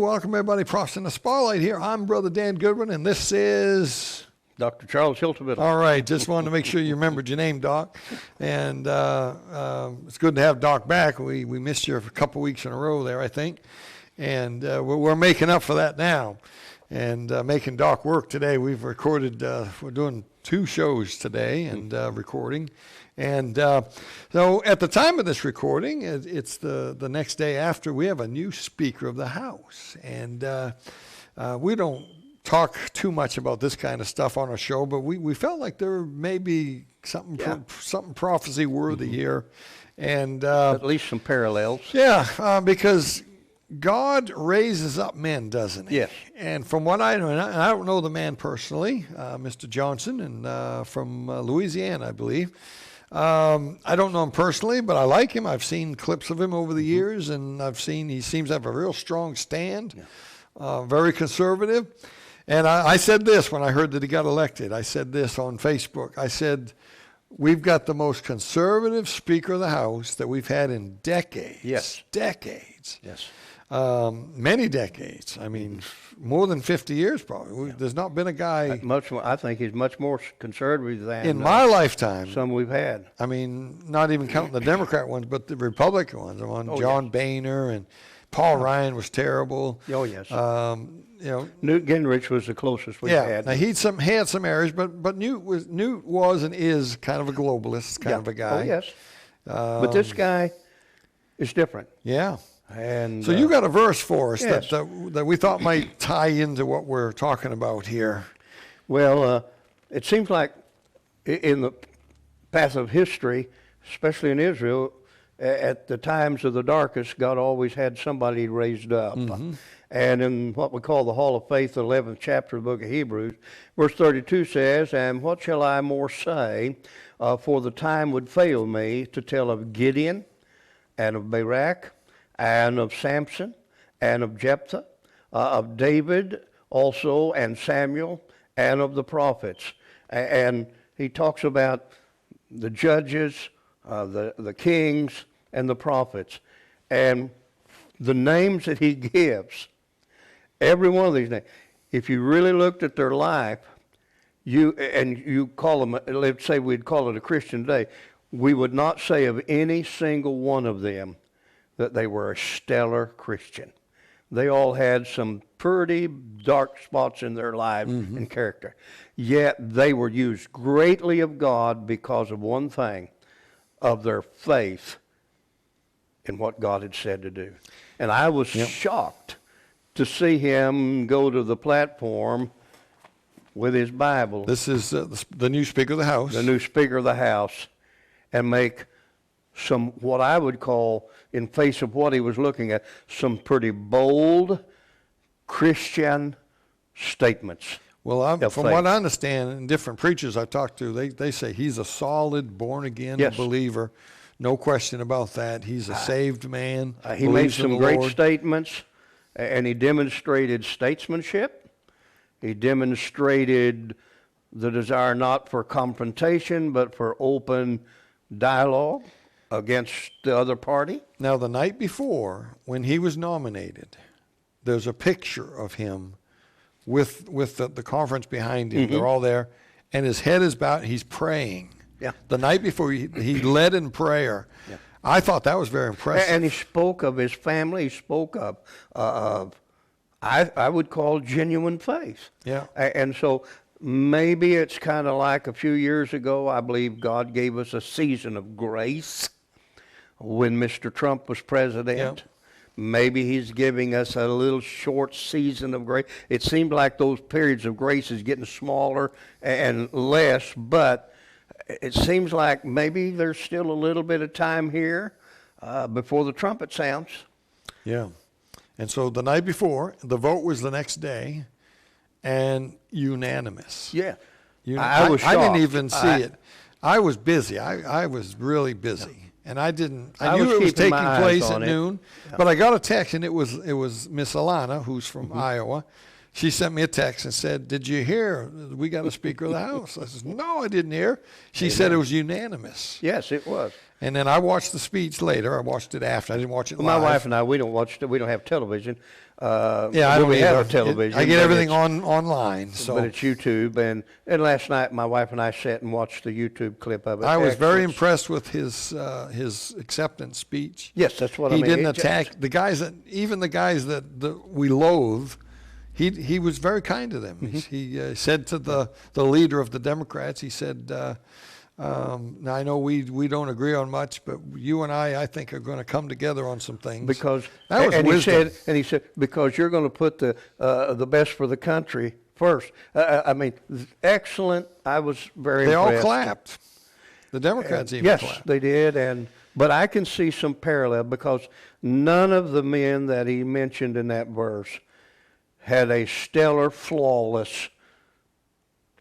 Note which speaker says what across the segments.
Speaker 1: welcome everybody. Props in the Spotlight here. I'm Brother Dan Goodwin, and this is
Speaker 2: Dr. Charles Hilton.
Speaker 1: All right, just wanted to make sure you remembered your name, Doc. And it's good to have Doc back. We missed you for a couple weeks in a row there, I think. And we're making up for that now and making Doc work today. We've recorded, we're doing 2 shows today and recording. And so at the time of this recording, it's the next day after, we have a new Speaker of the House. And we don't talk too much about this kind of stuff on our show, but we felt like there may be something prophecy worthy here. And
Speaker 2: at least some parallels.
Speaker 1: Yeah, because God raises up men, doesn't he?
Speaker 2: Yes.
Speaker 1: And from what I know, and I don't know the man personally, Mr. Johnson, and from Louisiana, I believe. I don't know him personally, but I like him. I've seen clips of him over the years, and I've seen he seems to have a real strong stand, very conservative. And I said this when I heard that he got elected. I said this on Facebook. I said, we've got the most conservative Speaker of the House that we've had in decades.
Speaker 2: Yes.
Speaker 1: Decades.
Speaker 2: Yes.
Speaker 1: Many decades. I mean, more than 50 years probably. There's not been a guy.
Speaker 2: Much more, I think he's much more conservative than
Speaker 1: in my lifetime.
Speaker 2: Some we've had.
Speaker 1: I mean, not even counting the Democrat ones, but the Republican ones. John Boehner and Paul Ryan was terrible.
Speaker 2: Oh, yes.
Speaker 1: Newt
Speaker 2: Gingrich was the closest we had.
Speaker 1: Now he had some areas, but Newt was and is kind of a globalist kind of a guy.
Speaker 2: Oh, yes. But this guy is different.
Speaker 1: Yeah.
Speaker 2: And
Speaker 1: so you got a verse for us
Speaker 2: yes.
Speaker 1: that we thought might tie into what we're talking about here.
Speaker 2: Well, it seems like in the path of history, especially in Israel, at the times of the darkest, God always had somebody raised up. Mm-hmm. And in what we call the Hall of Faith, the 11th chapter of the book of Hebrews, verse 32 says, "And what shall I more say? For the time would fail me to tell of Gideon, and of Barak, and of Samson, and of Jephthah, of David also, and Samuel, and of the prophets." And he talks about the judges, the kings, and the prophets. And the names that he gives, every one of these names, if you really looked at their life, you call them, let's say we'd call it a Christian day, we would not say of any single one of them that they were a stellar Christian. They all had some pretty dark spots in their lives and character. Yet they were used greatly of God because of one thing, of their faith in what God had said to do. And I was shocked to see him go to the platform with his Bible.
Speaker 1: This is the new Speaker of the House.
Speaker 2: The new Speaker of the House, and make some, what I would call, in face of what he was looking at, some pretty bold Christian statements.
Speaker 1: Well, from what I understand, and different preachers I've talked to, they say he's a solid, born-again believer. No question about that. He's a saved man.
Speaker 2: He made some great statements, and he demonstrated statesmanship. He demonstrated the desire not for confrontation, but for open dialogue against the other party.
Speaker 1: Now, the night before, when he was nominated, there's a picture of him with the conference behind him. They're all there, and his head is bowed. He's praying. Yeah. The night before, he led in prayer. Yeah. I thought that was very impressive.
Speaker 2: And he spoke of his family. He spoke of I would call genuine faith.
Speaker 1: Yeah.
Speaker 2: And so maybe it's kind of like a few years ago, I believe God gave us a season of grace when Mr. Trump was president. Yeah. Maybe he's giving us a little short season of grace. It seemed like those periods of grace is getting smaller and less, but it seems like maybe there's still a little bit of time here before the trumpet sounds.
Speaker 1: Yeah. And so the night before, the vote was the next day, and unanimous.
Speaker 2: Yeah.
Speaker 1: I was shocked. I didn't even see it. I was busy. I was really busy. And I knew it was taking place at noon, but I got a text, and it was Miss Alana, who's from Iowa, she sent me a text and said, "Did you hear? We got a Speaker of the House." I said, "No, I didn't hear." She said it was unanimous.
Speaker 2: Yes, it was.
Speaker 1: And then I watched the speech later. I watched it after. I didn't watch it live.
Speaker 2: My wife and I, we don't watch it. We don't have television.
Speaker 1: Yeah, I don't
Speaker 2: we have
Speaker 1: either.
Speaker 2: a television.
Speaker 1: I get
Speaker 2: but
Speaker 1: everything
Speaker 2: it's-
Speaker 1: online. So
Speaker 2: But it's YouTube, and last night my wife and I sat and watched the YouTube clip of it.
Speaker 1: I was very
Speaker 2: Excellent.
Speaker 1: impressed with his acceptance speech.
Speaker 2: Yes, that's what I
Speaker 1: He
Speaker 2: mean.
Speaker 1: didn't attack the guys even the guys that we loathe. He was very kind to them.
Speaker 2: Mm-hmm.
Speaker 1: He said to the leader of the Democrats, he said, now I know we don't agree on much, but you and I think are going to come together on some things.
Speaker 2: Because
Speaker 1: that was
Speaker 2: and
Speaker 1: wisdom.
Speaker 2: he said because you're going to put the best for the country first. I mean, excellent. I was very
Speaker 1: They all
Speaker 2: impressed.
Speaker 1: clapped. The Democrats even
Speaker 2: Yes,
Speaker 1: clapped.
Speaker 2: they did, but I can see some parallel because none of the men that he mentioned in that verse had a stellar, flawless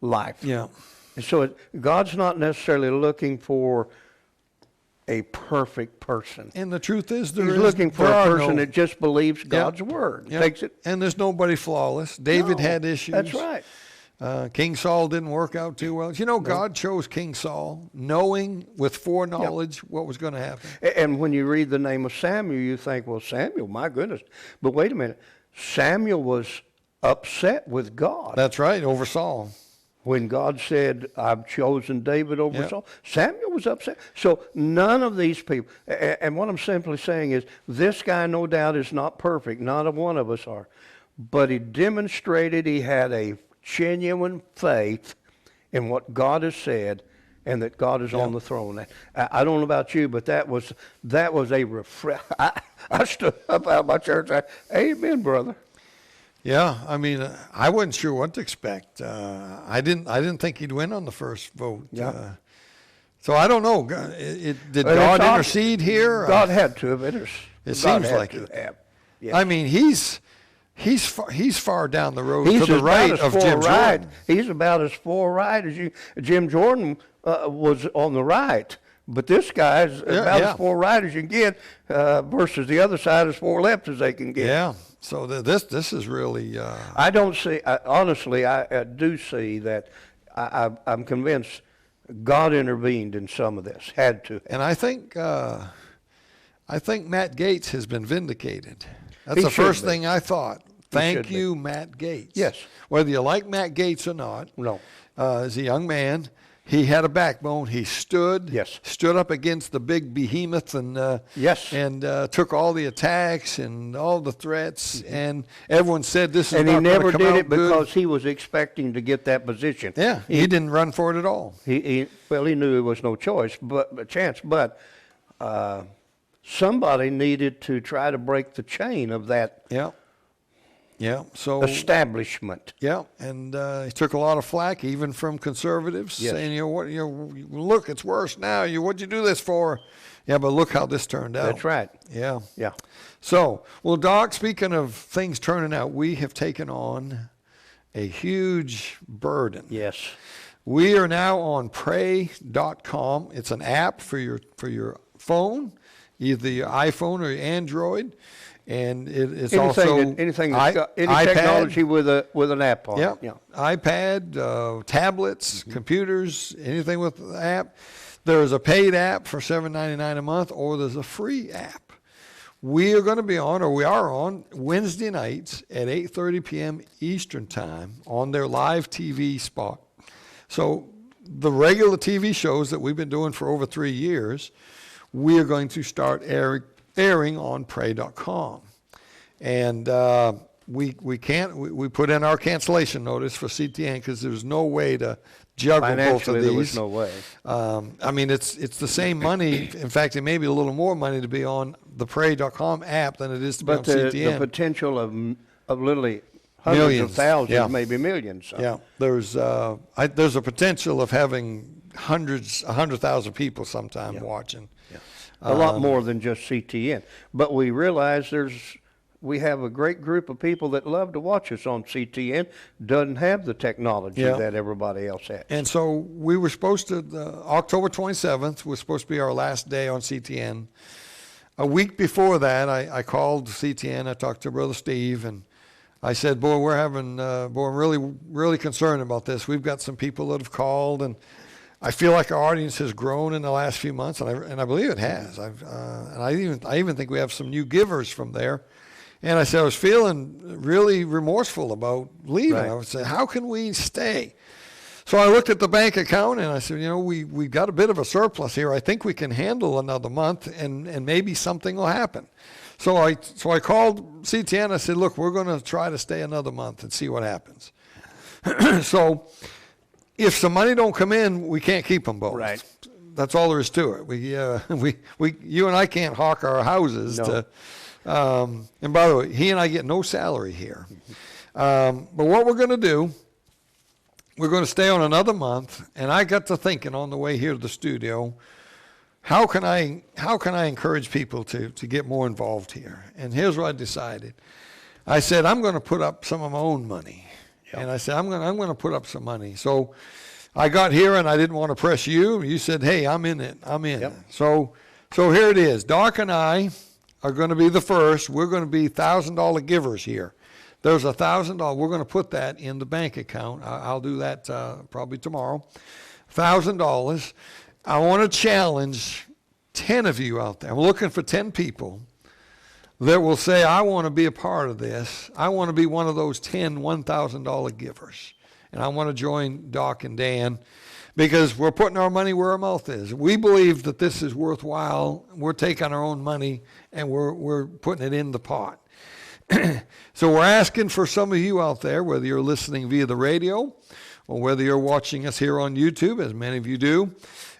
Speaker 2: life.
Speaker 1: Yeah.
Speaker 2: And so God's not necessarily looking for a perfect person.
Speaker 1: And the truth is,
Speaker 2: He's looking for a person that just believes God's
Speaker 1: Yep.
Speaker 2: word.
Speaker 1: Yep.
Speaker 2: Takes it.
Speaker 1: And there's nobody flawless. David
Speaker 2: No,
Speaker 1: had issues.
Speaker 2: That's right.
Speaker 1: King Saul didn't work out too well. You know, God chose King Saul, knowing with foreknowledge what was going to happen.
Speaker 2: And when you read the name of Samuel, you think, well, Samuel, my goodness. But wait a minute. Samuel was upset with God.
Speaker 1: That's right, over Saul.
Speaker 2: When God said, I've chosen David over
Speaker 1: Yep.
Speaker 2: Saul, Samuel was upset. So none of these people, and what I'm simply saying is, this guy no doubt is not perfect. Not a one of us are. But he demonstrated he had a genuine faith in what God has said and that God is on the throne. I don't know about you, but that was a I stood up out of my church. Amen, brother.
Speaker 1: Yeah, I mean, I wasn't sure what to expect. I didn't think he'd win on the first vote.
Speaker 2: Yeah.
Speaker 1: So I don't know. Did
Speaker 2: But
Speaker 1: God
Speaker 2: it's
Speaker 1: intercede here?
Speaker 2: God had to have.
Speaker 1: It
Speaker 2: God
Speaker 1: seems
Speaker 2: had
Speaker 1: like
Speaker 2: to
Speaker 1: it.
Speaker 2: have. Yes.
Speaker 1: I mean, he's far down the road
Speaker 2: He's
Speaker 1: to the right
Speaker 2: about as
Speaker 1: of
Speaker 2: far
Speaker 1: Jim
Speaker 2: right.
Speaker 1: Jordan.
Speaker 2: He's about as far right as you. Jim Jordan was on the right, but this guy's about
Speaker 1: yeah.
Speaker 2: as far right as you can get, versus the other side as far left as they can get.
Speaker 1: Yeah. So this is really.
Speaker 2: I don't see. Honestly, I do see that. I'm convinced God intervened in some of this. Had to.
Speaker 1: And I think Matt Gaetz has been vindicated. That's
Speaker 2: He
Speaker 1: the
Speaker 2: should
Speaker 1: first
Speaker 2: be.
Speaker 1: thing I thought. Thank
Speaker 2: should be.
Speaker 1: you, Matt Gaetz.
Speaker 2: Yes.
Speaker 1: Whether you like Matt Gaetz or not.
Speaker 2: No.
Speaker 1: As a young man, he had a backbone. He stood.
Speaker 2: Yes.
Speaker 1: Stood up against the big behemoth and.
Speaker 2: Yes.
Speaker 1: And took all the attacks and all the threats, and everyone said this is
Speaker 2: And
Speaker 1: not
Speaker 2: he
Speaker 1: going to
Speaker 2: never
Speaker 1: come
Speaker 2: did
Speaker 1: out
Speaker 2: it
Speaker 1: good.
Speaker 2: because he was expecting to get that position.
Speaker 1: Yeah, he didn't run for it at all.
Speaker 2: He knew there was no choice, but somebody needed to try to break the chain of that
Speaker 1: Yeah. Yeah. So.
Speaker 2: establishment.
Speaker 1: Yeah, and he took a lot of flack, even from conservatives,
Speaker 2: Yes.
Speaker 1: saying, look, it's worse now. What'd you do this for? Yeah, but look how this turned out.
Speaker 2: That's right.
Speaker 1: Yeah.
Speaker 2: Yeah.
Speaker 1: So, well, Doc, speaking of things turning out, we have taken on a huge burden.
Speaker 2: Yes.
Speaker 1: We are now on pray.com. It's an app for your phone, either your iPhone or your Android. And it's also
Speaker 2: anything that's got any
Speaker 1: iPad.
Speaker 2: technology with an app on
Speaker 1: Yeah.
Speaker 2: it. Yeah.
Speaker 1: iPad, tablets, computers, anything with the app. There's a paid app for $7.99 a month, or there's a free app. We are going to be on, or we are on, Wednesday nights at 8:30 p.m. Eastern Time on their live TV spot. So the regular TV shows that we've been doing for over 3 years, we are going to start airing on pray.com. And we put in our cancellation notice for CTN because there's no way to juggle both of
Speaker 2: Financially,
Speaker 1: these.
Speaker 2: there was no way.
Speaker 1: I mean, it's the same money. In fact, it may be a little more money to be on the pray.com app than it is to be on
Speaker 2: But the
Speaker 1: CTN.
Speaker 2: potential of literally hundreds
Speaker 1: Millions,
Speaker 2: of thousands,
Speaker 1: yeah.
Speaker 2: maybe millions. So.
Speaker 1: Yeah, there's a potential of having 100,000 people sometime watching.
Speaker 2: A lot more than just CTN. But we realize we have a great group of people that love to watch us on CTN, doesn't have the technology
Speaker 1: Yeah.
Speaker 2: that everybody else has.
Speaker 1: And so we were supposed to, October 27th was supposed to be our last day on CTN. A week before that, I called CTN. I talked to Brother Steve, and I said, boy, I'm really concerned about this. We've got some people that have called, and I feel like our audience has grown in the last few months, and I believe it has. And I even think we have some new givers from there. And I said, I was feeling really remorseful about leaving.
Speaker 2: Right.
Speaker 1: I would say, how can we stay? So I looked at the bank account, and I said, we've got a bit of a surplus here. I think we can handle another month, and maybe something will happen. So I called CTN. I said, look, we're going to try to stay another month and see what happens. So if some money don't come in, we can't keep them both.
Speaker 2: Right.
Speaker 1: That's all there is to it. You and I can't hawk our houses.
Speaker 2: No.
Speaker 1: And by the way, he and I get no salary here. But what we're going to do, we're going to stay on another month. And I got to thinking on the way here to the studio, how can I encourage people to get more involved here? And here's what I decided. I said, I'm going to put up some of my own money. Yep. And I said, I'm going to put up some money. So I got here, and I didn't want to press you. You said, hey, I'm in it. I'm in.
Speaker 2: Yep.
Speaker 1: So here it is. Doc and I are going to be the first. We're going to be $1,000 givers here. There's $1,000. We're going to put that in the bank account. I'll do that probably tomorrow. $1,000. I want to challenge 10 of you out there. I'm looking for 10 people that will say, I want to be a part of this. I want to be one of those 10 $1,000 givers. And I want to join Doc and Dan because we're putting our money where our mouth is. We believe that this is worthwhile. We're taking our own money and we're putting it in the pot. So we're asking for some of you out there, whether you're listening via the radio or whether you're watching us here on YouTube, as many of you do,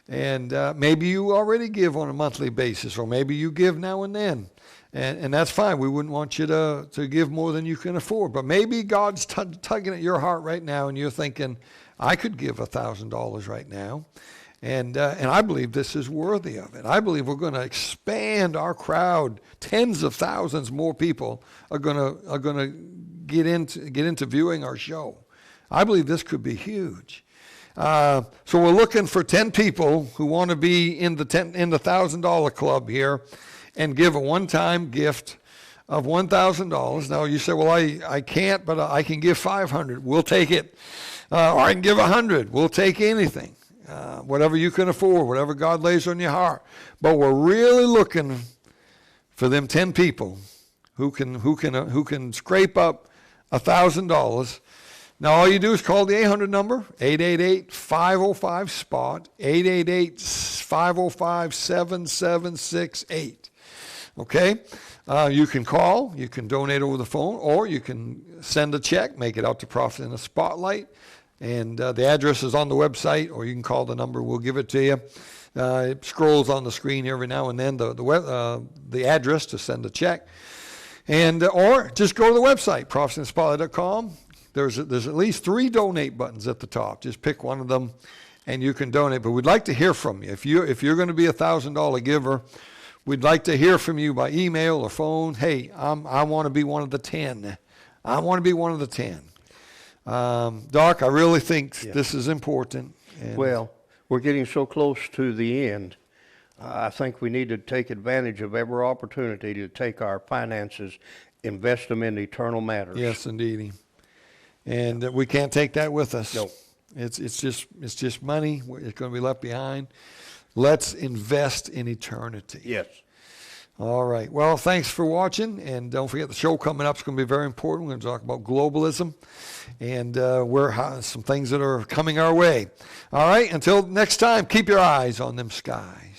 Speaker 1: and maybe you already give on a monthly basis, or maybe you give now and then. And that's fine. We wouldn't want you to give more than you can afford. But maybe God's tugging at your heart right now, and you're thinking, I could give $1,000 right now. And I believe this is worthy of it. I believe we're going to expand our crowd. Tens of thousands more people are going to get into viewing our show. I believe this could be huge. So we're looking for 10 people who want to be in the $1,000 club here and give a one-time gift of $1,000. Now you say, well, I can't, but I can give $500. We'll take it. Or I can give $100. We'll take anything. Whatever you can afford, whatever God lays on your heart. But we're really looking for them 10 people who can scrape up $1,000. Now all you do is call the 800 number, 888-505-SPOT, 888-505-7768. Okay? You can call, you can donate over the phone, or you can send a check, make it out to Prophet in the Spotlight. And the address is on the website, or you can call the number. We'll give it to you. It scrolls on the screen every now and then, the address to send a check. And or just go to the website, prophetinthespotlight.com. There's at least 3 donate buttons at the top. Just pick one of them, and you can donate. But we'd like to hear from you. If you're going to be a $1,000 giver, we'd like to hear from you by email or phone. Hey, I want to be one of the 10. I want to be one of the 10. Doc, I really think this is important.
Speaker 2: Well, we're getting so close to the end. I think we need to take advantage of every opportunity to take our finances, invest them in eternal matters.
Speaker 1: Yes, indeed. And we can't take that with us.
Speaker 2: No.
Speaker 1: It's just money. It's going to be left behind. Let's invest in eternity.
Speaker 2: Yes.
Speaker 1: All right. Well, thanks for watching. And don't forget the show coming up is going to be very important. We're going to talk about globalism and some things that are coming our way. All right. Until next time, keep your eyes on them skies.